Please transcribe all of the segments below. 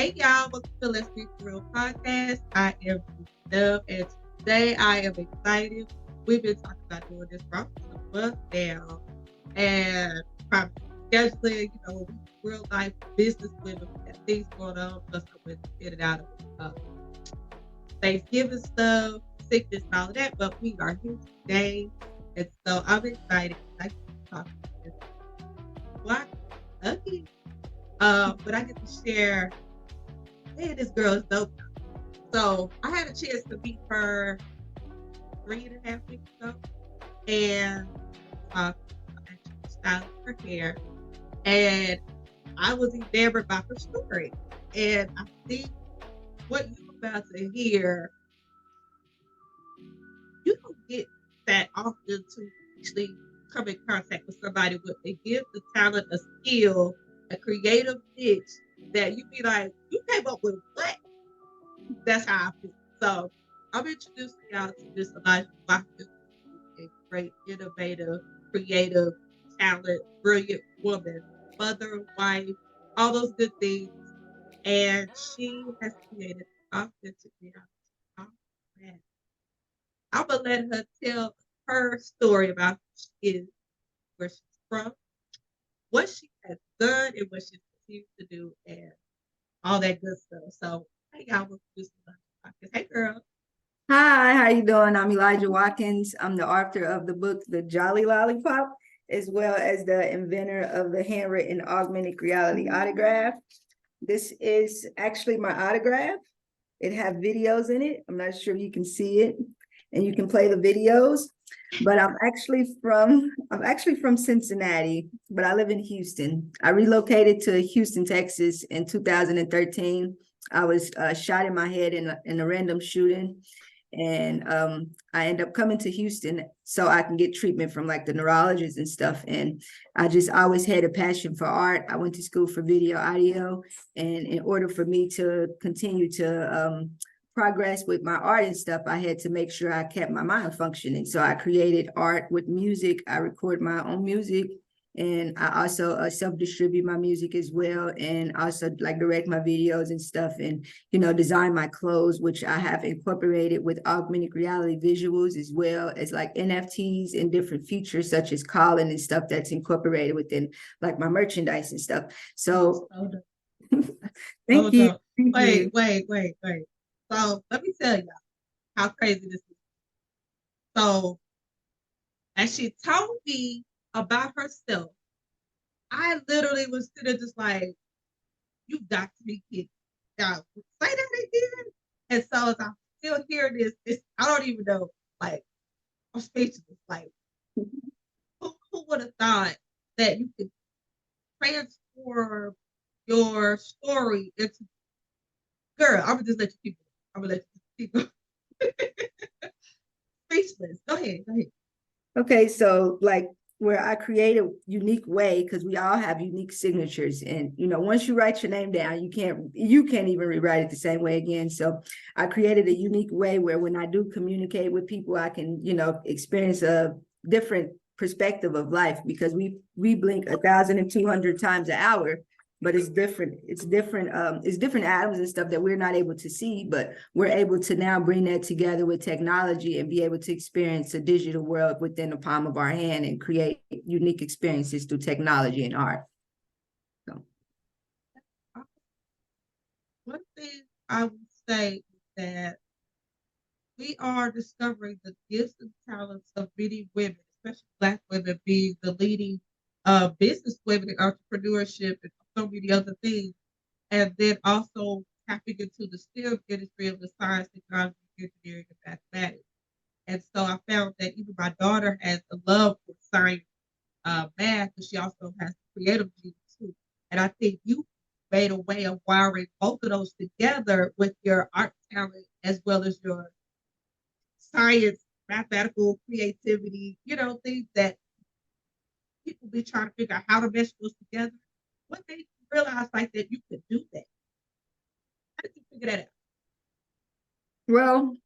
Hey y'all, welcome to Let's Be For Real podcast. I am Dub, and today I am excited. We've been talking about doing this for a month now, and from scheduling, real life business women, we got things going on, plus I went in and out of Thanksgiving stuff, sickness, and all of that. But we are here today, and so I'm excited. I can talk about this. What? Okay. But I get to share. Man, this girl is dope. So I had a chance to meet her 3.5 weeks ago, and I'm actually styling her hair, and I was enamored by her story. And I think what you're about to hear, you don't get that often to actually come in contact with somebody with a gift, a talent, a skill, a creative niche that you be like, you came up with what? That's how I feel. So I'm introducing y'all to this Elijha Watkins, a great, innovative, creative, talent, brilliant woman, mother, wife, all those good things. And she has created authentic reality. Man. I'm gonna let her tell her story about who she is, where she's from, what she has done, and what she continues to do, and all that good stuff. So, hey, y'all, welcome to this podcast. Hey, girl. Hi, how you doing? I'm Elijha Watkins. I'm the author of the book, The Jolly Lollipop, as well as the inventor of the Handwriting Augmented Reality Autograph. This is actually my autograph. It have videos in it. I'm not sure if you can see it, and you can play the videos. But I'm actually from Cincinnati, but I live in Houston. I relocated to Houston, Texas in 2013. I was shot in my head in a random shooting, and I end up coming to Houston so I can get treatment from like the neurologist and stuff. And I just always had a passion for art. I went to school for video audio, and in order for me to continue to progress with my art and stuff, I had to make sure I kept my mind functioning. So I created art with music. I record my own music, and I also self-distribute my music as well, and also like direct my videos and stuff, and design my clothes, which I have incorporated with augmented reality visuals, as well as like NFTs and different features such as calling and stuff that's incorporated within like my merchandise and stuff. So thank you. Thank you. Wait. So let me tell y'all how crazy this is. So as she told me about herself, I literally was sitting just like, you got to be kidding. Y'all say that again. And so as I'm still hearing this, I don't even know, like, I'm speechless. Like, who would have thought that you could transform your story into, girl, I'm gonna just let you keep going. I'm gonna let you keep going. Speechless. Go ahead. Okay, so like where I create a unique way, because we all have unique signatures, and once you write your name down, you can't even rewrite it the same way again. So I created a unique way where when I do communicate with people, I can experience a different perspective of life, because we blink 1,200 times an hour, but it's different. It's different atoms and stuff that we're not able to see, but we're able to now bring that together with technology and be able to experience a digital world within the palm of our hand and create unique experiences through technology and art. So. One thing I would say is that we are discovering the gifts and talents of many women, especially Black women, being the leading business women in entrepreneurship and so many other things. And then also tapping into the STEM industry of the science, technology, engineering, and mathematics. And so I found that even my daughter has a love for science, math, but she also has creative genius too. And I think you made a way of wiring both of those together with your art talent as well as your science, mathematical creativity, things that people be trying to figure out how to mesh those together. What they realize like that you could do that. How did you figure that out? Well,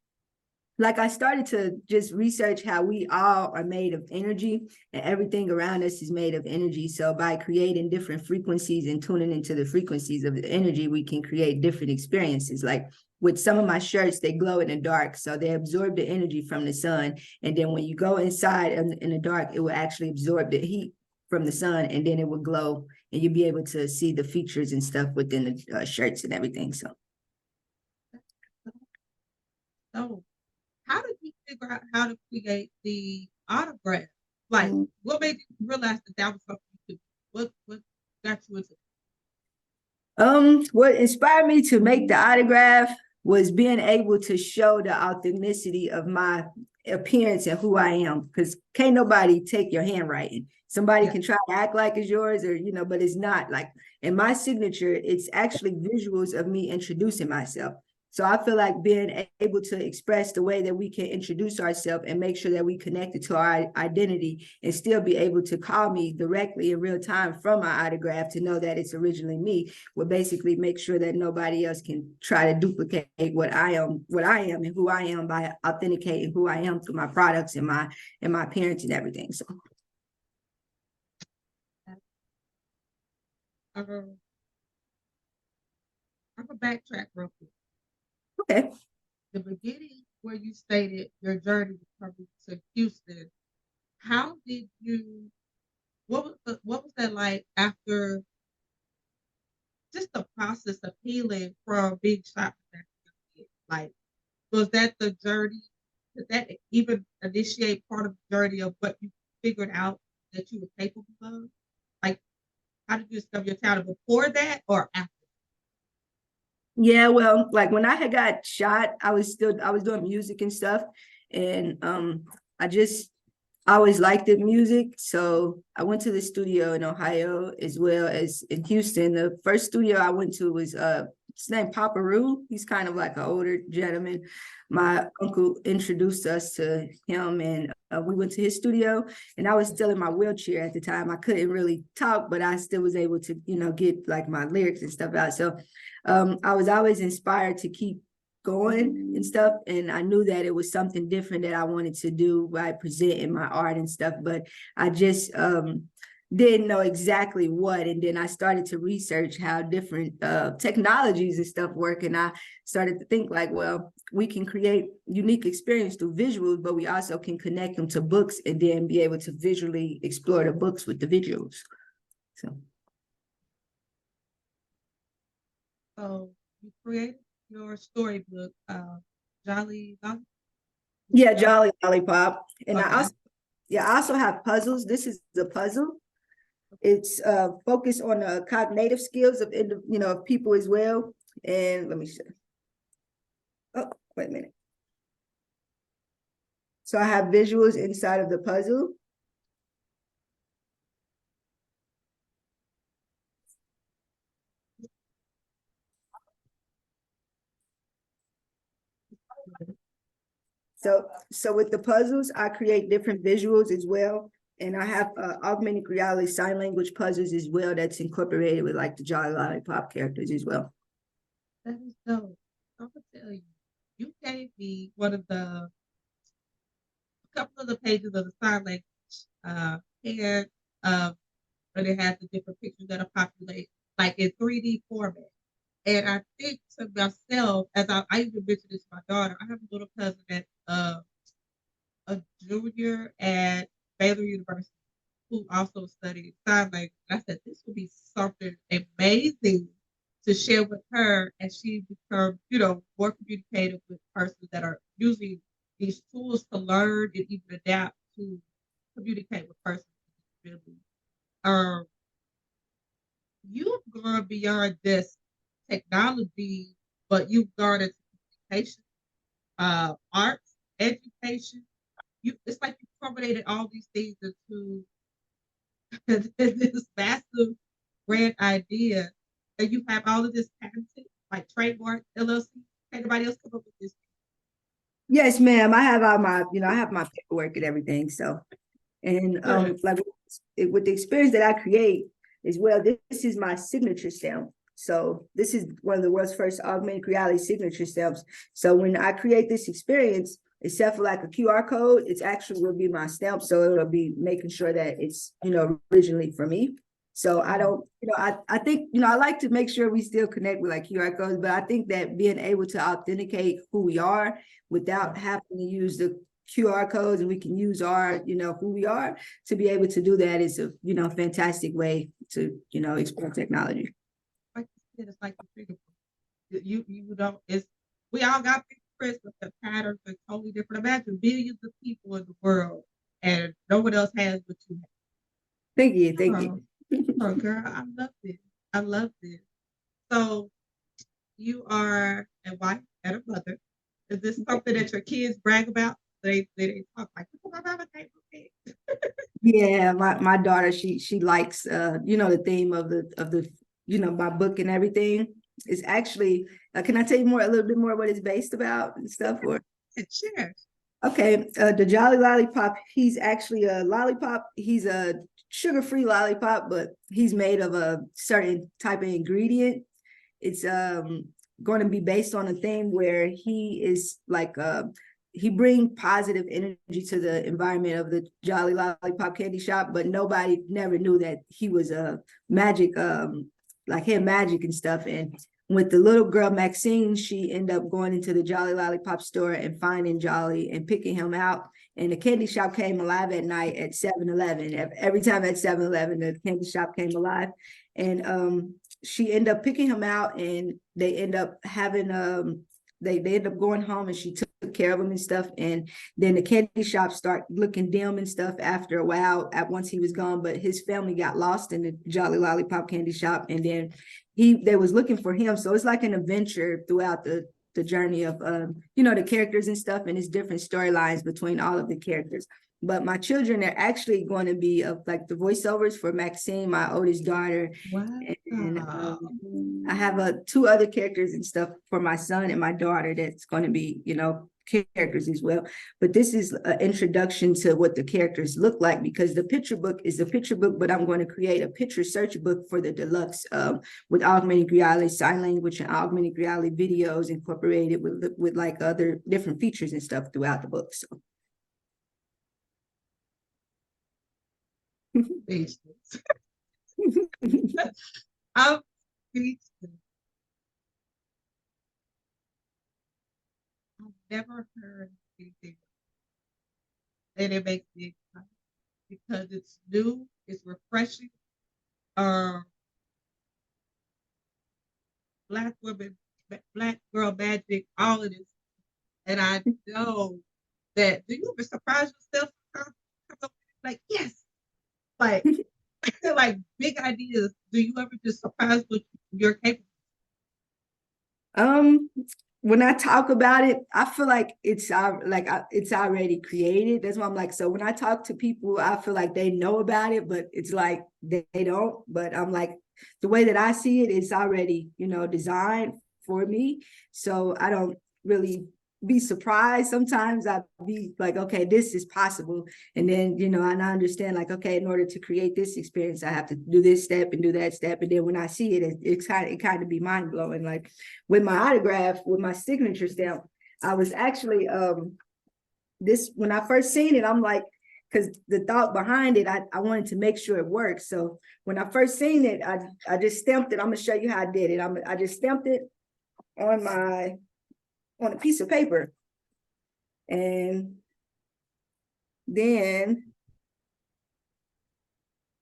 like I started to just research how we all are made of energy and everything around us is made of energy. So by creating different frequencies and tuning into the frequencies of the energy, we can create different experiences. Like with some of my shirts, they glow in the dark. So they absorb the energy from the sun. And then when you go inside in the dark, it will actually absorb the heat from the sun, and then it will glow and you'll be able to see the features and stuff within the shirts and everything. So So how did you figure out how to create the autograph? Like, what made you realize that that was something you could? What got you into? What inspired me to make the autograph was being able to show the authenticity of my appearance and who I am. Because can't nobody take your handwriting. Somebody can try to act like it's yours, or but it's not. Like in my signature, it's actually visuals of me introducing myself. So I feel like being able to express the way that we can introduce ourselves and make sure that we connected to our identity and still be able to call me directly in real time from my autograph to know that it's originally me will basically make sure that nobody else can try to duplicate what I am and who I am by authenticating who I am through my products and my appearance and everything. So I'm gonna backtrack real quick. okay. The beginning where you stated your journey coming to Houston, how did you? What was that like after just the process of healing from being shot? Like, was that the journey? Did that even initiate part of the journey of what you figured out that you were capable of? Like, how did you discover your talent before that or after? Yeah, well, like when I had got shot, I was doing music and stuff. And I always liked the music. So I went to the studio in Ohio as well as in Houston. The first studio I went to was his name Papa Roo. He's kind of like an older gentleman. My uncle introduced us to him, and we went to his studio. And I was still in my wheelchair at the time. I couldn't really talk, but I still was able to, get like my lyrics and stuff out. So I was always inspired to keep going and stuff, and I knew that it was something different that I wanted to do by presenting my art and stuff, but I just didn't know exactly what. And then I started to research how different technologies and stuff work, and I started to think like, well, we can create unique experience through visuals, but we also can connect them to books and then be able to visually explore the books with the visuals. So you created your storybook, Jolly Lollipop? Yeah, Jolly Lollipop. And Okay. I also have puzzles. This is a puzzle. It's focused on the cognitive skills of of people as well. And let me show. Oh, wait a minute. So I have visuals inside of the puzzle. So with the puzzles, I create different visuals as well. And I have augmented reality sign language puzzles as well that's incorporated with like the Jolly Lollipop characters as well. That is dope. I'm gonna tell you, you gave me one of the a couple of the pages of the sign language and where they have the different pictures that are populated like in 3D format. And I think to myself, as I even mentioned this to my daughter, I have a little cousin that's a junior at Baylor University who also studied sign language. And I said this would be something amazing to share with her as she becomes, more communicative with persons that are using these tools to learn and even adapt to communicate with persons with disabilities. Um, you've gone beyond this technology, but you've gone into communication, arts, education. It's like you culminated all these things into this massive grand idea, and you have all of this patented, like trademark, LLC. Can't nobody else come up with this. Yes, ma'am. I have all my, I have my paperwork and everything. So, and like with the experience that I create as well, this is my signature stamp. So this is one of the world's first augmented reality signature stamps. So when I create this experience, except for like a QR code, it's actually will be my stamp. So it'll be making sure that it's, originally for me. So I don't, I think, I like to make sure we still connect with like QR codes, but I think that being able to authenticate who we are without having to use the QR codes, and we can use our, who we are, to be able to do that is a, fantastic way to, explore technology. Like you said, it's like the fingerprint. You don't, it's, we all got fingerprints, but the patterns are totally different. Imagine billions of people in the world and no one else has what you have. Thank you. Thank you. Oh, girl, I love this. I love this. So you are a wife and a mother. Is this something that your kids brag about? They talk like, oh, my mama came from me. Yeah, my daughter, she likes the theme of the my book and everything. It's actually can I tell you a little bit more what it's based about and stuff? Or Sure. okay, the Jolly Lollipop, he's actually a lollipop. He's a sugar-free lollipop, but he's made of a certain type of ingredient. It's going to be based on a theme where he is like he bring positive energy to the environment of the Jolly Lollipop candy shop, but nobody never knew that he was a magic, like he had magic and stuff. And with the little girl Maxine, she ended up going into the Jolly Lollipop store and finding Jolly and picking him out. And the candy shop came alive at night at 7-Eleven. Every time at 7-Eleven, the candy shop came alive. And she ended up picking him out, and they end up having they end up going home, and she took care of him and stuff. And then the candy shop started looking dim and stuff after a while once he was gone. But his family got lost in the Jolly Lollipop candy shop, and then they was looking for him. So it's like an adventure throughout the journey of the characters and stuff, and it's different storylines between all of the characters. But my children are actually going to be like the voiceovers for Maxine, my oldest daughter. Wow. And I have 2 other characters and stuff for my son and my daughter that's going to be, characters as well. But this is an introduction to what the characters look like, because the picture book is a picture book, but I'm going to create a picture search book for the deluxe with augmented reality, sign language, and augmented reality videos incorporated with like other different features and stuff throughout the book. So. I'm speechless. I've never heard anything, and it makes me excited because it's new, it's refreshing. Um, Black women, Black girl magic, all of this, and I know that. Do you ever surprise yourself? Like yes, like like big ideas. Do you ever just surprise what you're capable? When I talk about it, I feel like it's already created. That's why I'm like, so when I talk to people, I feel like they know about it, but it's like they don't. But I'm like, the way that I see it, it's already, designed for me. So I don't really be surprised. Sometimes I be like, okay, this is possible. And then, and I understand like, okay, in order to create this experience, I have to do this step and do that step. And then when I see it, it kind of be mind blowing. Like with my autograph, with my signature stamp, I was actually, when I first seen it, I'm like, because the thought behind it, I wanted to make sure it works. So when I first seen it, I just stamped it. I'm gonna show you how I did it. I just stamped it on a piece of paper. And then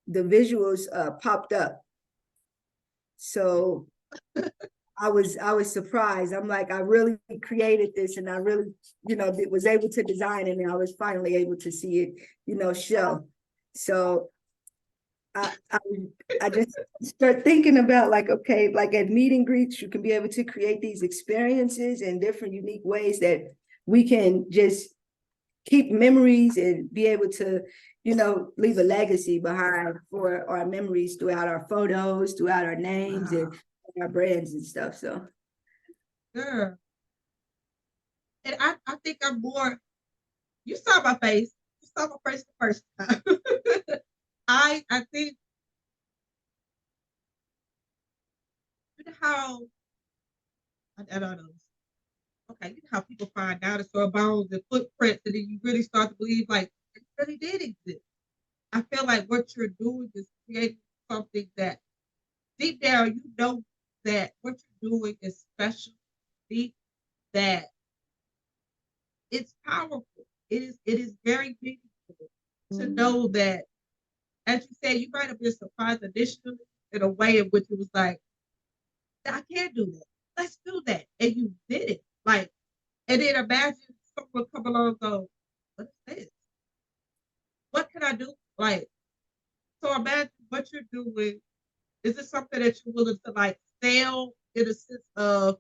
the visuals popped up. So I was surprised. I'm like, I really created this, and I really, was able to design it, and I was finally able to see it, show. So I just start thinking about like, okay, like at meet and greets, you can be able to create these experiences in different unique ways that we can just keep memories and be able to, leave a legacy behind for our memories throughout our photos, throughout our names and our brands and stuff. So, Girl, and I think I'm more. You saw my face. You saw my face the first time. I think you know how I don't know. okay, you know how people find dinosaur bones and footprints, and then you really start to believe like it really did exist. I feel like what you're doing is creating something that deep down you know that what you're doing is special, deep, that it's powerful. It is very meaningful to know that, as you said, you might have been surprised initially in a way in which it was like, I can't do that. Let's do that. And you did it. Like, and then imagine someone come along and go, what is this? What can I do? Like, so imagine what you're doing. Is this something that you're willing to like sell in a sense of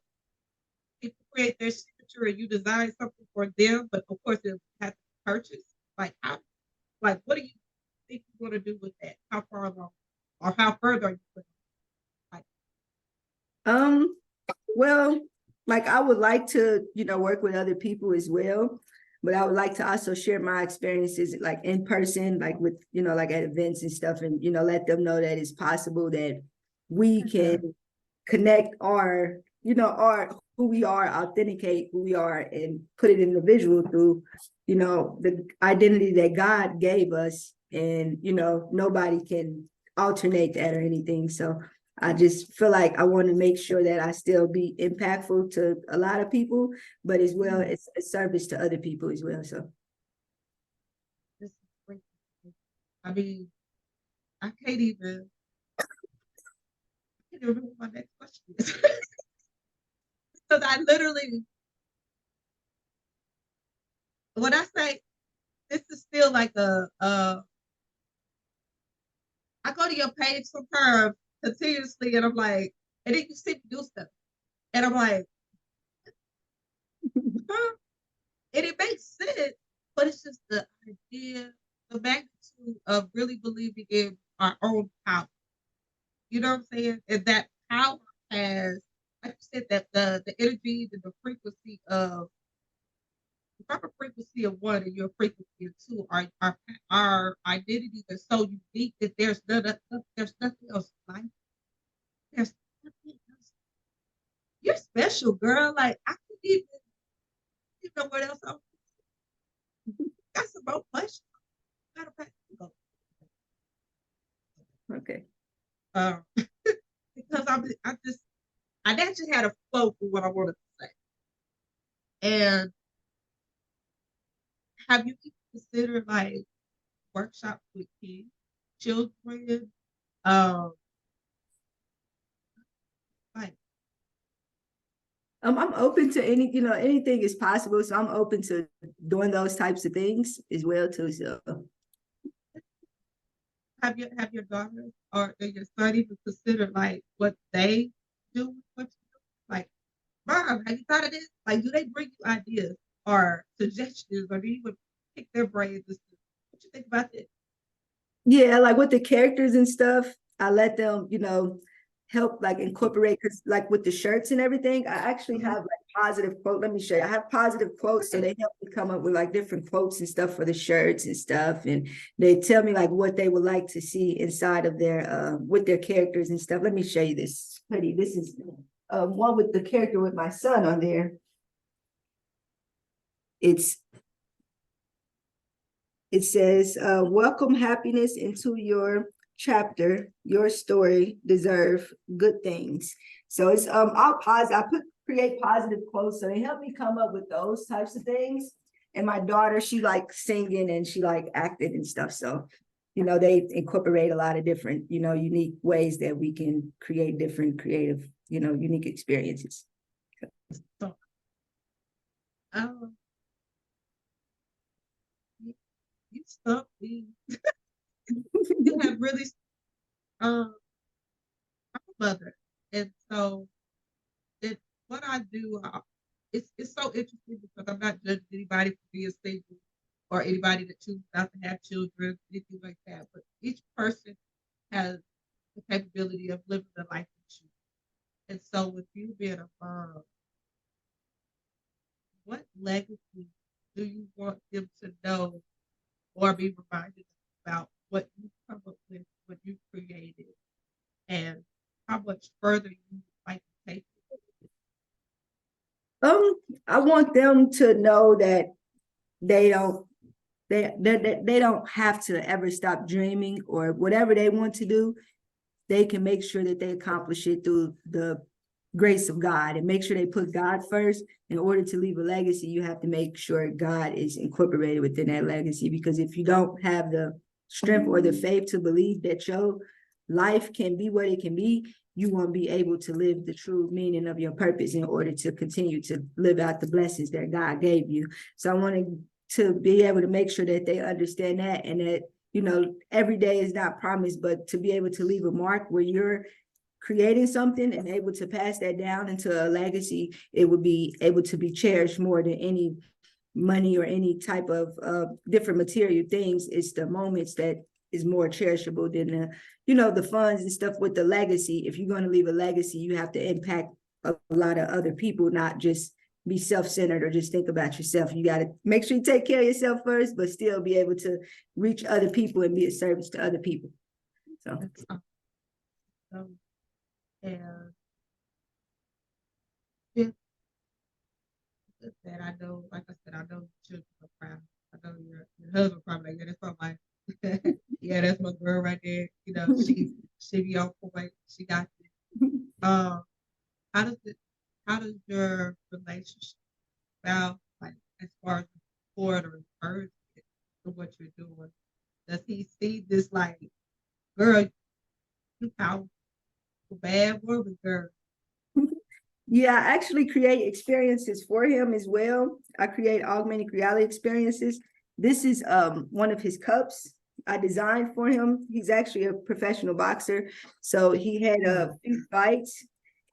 people create their signature and you design something for them, but of course it has to be purchased? Like, how, like, what do you think you want to do with that? How far along, or how further are you putting? Like, Um, well, like I would like to, work with other people as well, but I would like to also share my experiences like in person, like with, like at events and stuff, and let them know that it's possible that we can connect our who we are, authenticate who we are, and put it in the visual through, the identity that God gave us. And, nobody can alternate that or anything. So I just feel like I want to make sure that I still be impactful to a lot of people, but as well as a service to other people as well. So this is great. I mean, I can't even remember what my next question is. Because I literally, when I say this is still like I go to your page sometimes continuously, and I'm like, and then you see me do stuff, and I'm like, huh? And it makes sense, but it's just the idea, the magnitude of really believing in our own power. You know what I'm saying? And that power has, like you said, that the energy and the frequency of, if I'm a frequency of one and you're a frequency of two, our identities are so unique that there's nothing else like it. There's nothing else. You're special, girl. Like I couldn't even know what else. I got some more questions. Matter of fact, okay. um, because I actually had a flow for what I wanted to say. And have you considered like workshops with kids, children? Um, like I'm open to anything is possible. So I'm open to doing those types of things as well too. So have your daughters or your son even considered like what they do with what you do? Like, mom, have you thought of this? Like, do they bring you ideas or suggestions, or do you even pick their brains? What you think about this? yeah, like with the characters and stuff, I let them, help like incorporate, because like with the shirts and everything, I actually Mhm. have like positive quote. Let me show you. I have positive quotes, so Okay. they help me come up with like different quotes and stuff for the shirts and stuff. And they tell me like what they would like to see inside of their with their characters and stuff. Let me show you this. This is one with the character with my son on there. It's it says, welcome happiness into your chapter. Your story deserve good things. So it's all positive. I put create positive quotes. So they help me come up with those types of things. And my daughter, she like singing and she like acted and stuff. So, they incorporate a lot of different, unique ways that we can create different creative, unique experiences. So, um, you, you stumped me. You have really, I'm a mother, and so it what I do, it's so interesting because I'm not judging anybody for being single or anybody that chooses not to have children, anything like that. But each person has the capability of living the life they choose. And so, with you being a mom, what legacy do you want them to know or be reminded about what you come up with, what you created, and how much further you would like to take it? I want them to know that they don't they don't have to ever stop dreaming, or whatever they want to do, they can make sure that they accomplish it through the grace of God, and make sure they put God first. In order to leave a legacy, you have to make sure God is incorporated within that legacy, because if you don't have the strength or the faith to believe that your life can be what it can be, you won't be able to live the true meaning of your purpose in order to continue to live out the blessings that God gave you. So I wanted to be able to make sure that they understand that, and that, you know, every day is not promised, but to be able to leave a mark where you're creating something and able to pass that down into a legacy, it would be able to be cherished more than any money or any type of different material things. It's the moments that is more cherishable than the, you know, the funds and stuff with the legacy. If you're going to leave a legacy, you have to impact a lot of other people, not just be self-centered or just think about yourself. You got to make sure you take care of yourself first, but still be able to reach other people and be a service to other people. So, and yeah, that I know, like I said, I know children are proud. I know your husband probably like, yeah, that's my wife. Yeah, that's my girl right there. You know, she be on point. She got this. Um, how does it? How does your relationship about, like, as far as support or encouragement to what you're doing? Does he see this like, girl, you powerful, bad woman, girl? yeah, I actually create experiences for him as well. I create augmented reality experiences. This is one of his cups I designed for him. He's actually a professional boxer, so he had a few fights,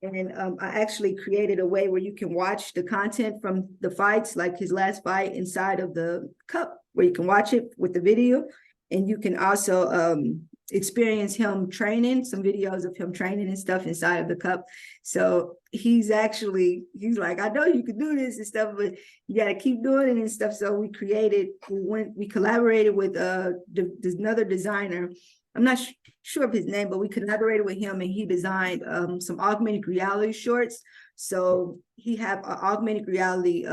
and I actually created a way where you can watch the content from the fights, like his last fight, inside of the cup, where you can watch it with the video, and you can also experience him training, some videos of him training and stuff inside of the cup. So he's like, I know you can do this and stuff, but you got to keep doing it and stuff. So we collaborated with another designer. I'm not sure of his name, but we collaborated with him, and he designed some augmented reality shorts. So he have an augmented reality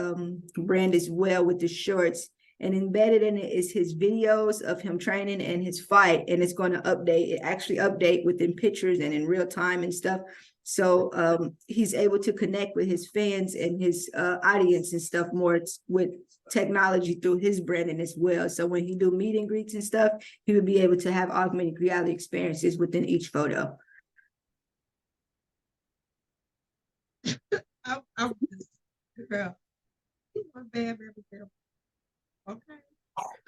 brand as well with the shorts, and embedded in it is his videos of him training and his fight, and it's going to actually update within pictures and in real time and stuff. So he's able to connect with his fans and his audience and stuff more with technology through his branding as well. So when he do meet and greets and stuff, he would be able to have augmented reality experiences within each photo. I'm just, girl, you my bad baby girl. Okay.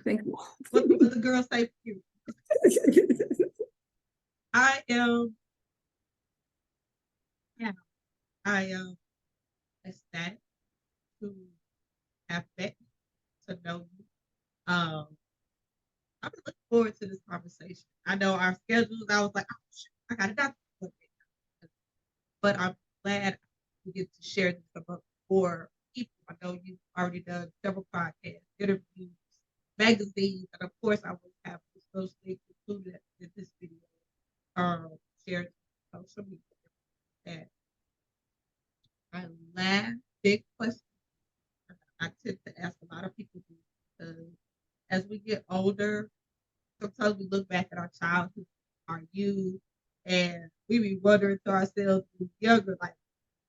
Thank you. What the girl say for you? I am, yeah, I am ecstatic to have met you, to know you. I'm looking forward to this conversation. I know our schedules. I was like, oh, shit, I got a doctor appointment, but I'm glad we get to share this about more people. I know you've already done several podcasts, interviews, magazines, and of course, I will have those things included in this video, shared on social media. And my last big question I tend to ask a lot of people because as we get older, sometimes we look back at our childhood, our youth, and we be wondering to ourselves, when we're younger, like,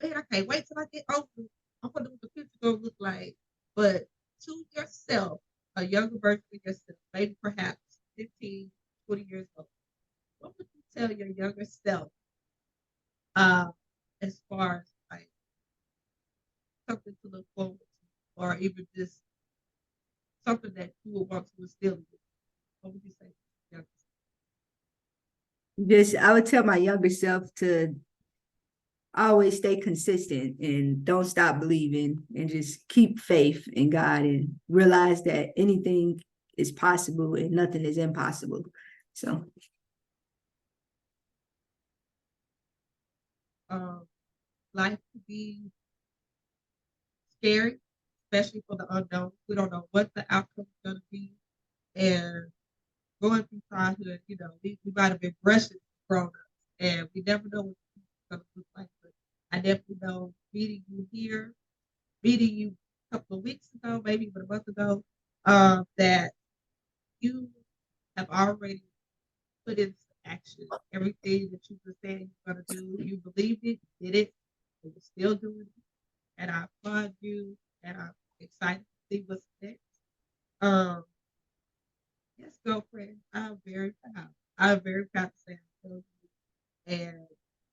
man, I can't wait till I get older. I wonder what the future gonna look like. But to yourself, a younger version of yourself, maybe perhaps 15, 20 years old, what would you tell your younger self, uh, as far as like something to look forward to, or even just something that you would want to instill in you? What would you say to your younger I would tell my younger self to always stay consistent and don't stop believing, and just keep faith in God, and realize that anything is possible and nothing is impossible. So life could be scary, especially for the unknown. We don't know what the outcome is going to be. And going through childhood, we might have been brushing grown ups, and we never know what it's going to look like. But I definitely know meeting you here meeting you a couple of weeks ago, maybe even a month ago, that you have already put into action everything that you were saying you're going to do. You believed it, you did it, and you're still doing it. And I applaud you, and I'm excited to see what's next. Um, yes, girlfriend, I'm very proud. I'm very proud to say I love you, and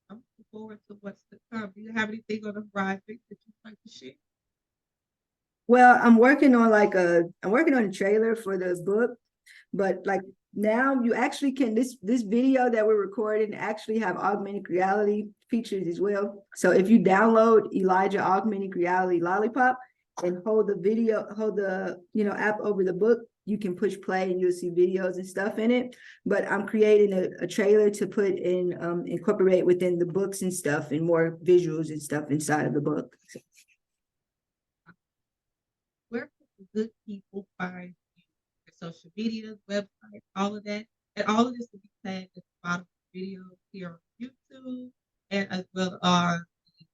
I'm looking forward to what's to come. Do you have anything on the horizon that you'd like to share? Well, I'm working on a trailer for the book, but like now you actually can this video that we're recording actually have augmented reality features as well. So if you download Elijah Augmented Reality Lollipop and hold the app over the book, you can push play and you'll see videos and stuff in it. But I'm creating a trailer to put in incorporate within the books and stuff and more visuals and stuff inside of the book. Where can the good people find you? Your social media, website, all of that. And all of this will be tagged at the bottom of the video here on YouTube and as well as the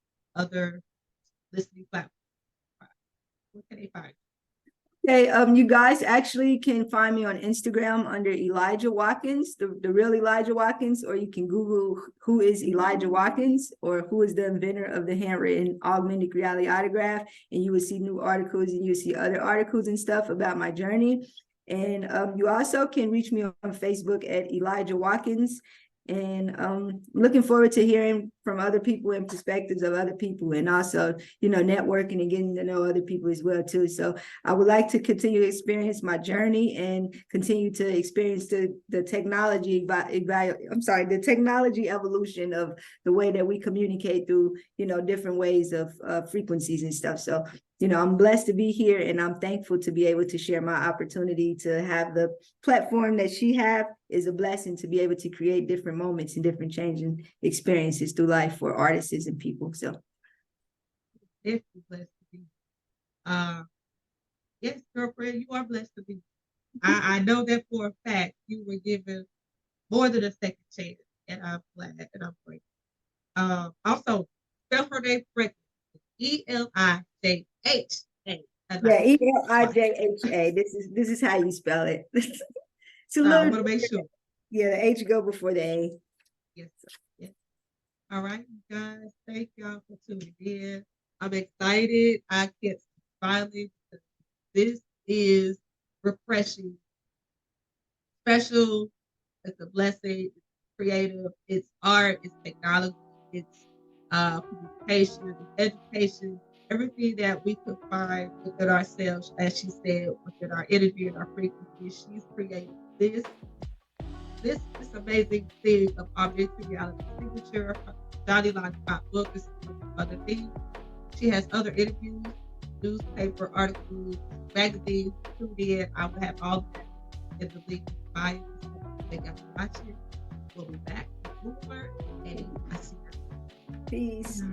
other listening platforms. Where can they find Okay, you guys actually can find me on Instagram under Elijah Watkins, the real Elijah Watkins, or you can Google who is Elijah Watkins or who is the inventor of the handwritten augmented reality autograph, and you will see new articles and you'll see other articles and stuff about my journey. And you also can reach me on Facebook at Elijah Watkins. And looking forward to hearing from other people and perspectives of other people, and also, networking and getting to know other people as well too. So I would like to continue to experience my journey and continue to experience the technology the technology evolution of the way that we communicate through, different ways of frequencies and stuff. So I'm blessed to be here, and I'm thankful to be able to share my opportunity to have the platform that she have. Is a blessing to be able to create different moments and different changing experiences through life for artists and people. So it? Definitely blessed to be. Uh, yes, girlfriend, you are blessed to be. I know that for a fact you were given more than a second chance, and I'm glad and I'm grateful. Also, spell her name correctly. Elijha. yeah, Elijah. Elijha. This is how you spell it. It's a I little want to make sure. yeah, the H go before the A. Yes, sir. Yes. All right, you guys. Thank y'all for tuning in. I'm excited. I can't stop smiling because this is refreshing, special. It's a blessing. It's creative. It's art. It's technology. It's communication. It's education. Everything that we could find within ourselves, as she said, within our energy and our frequency. She's created this amazing thing of augmented reality signature. Johnny Lollipop book is other things. She has other interviews, newspaper articles, magazines. Tune in. I will have all of that in the link bio. Thank you for watching. We'll be back with more, and I see you. Peace.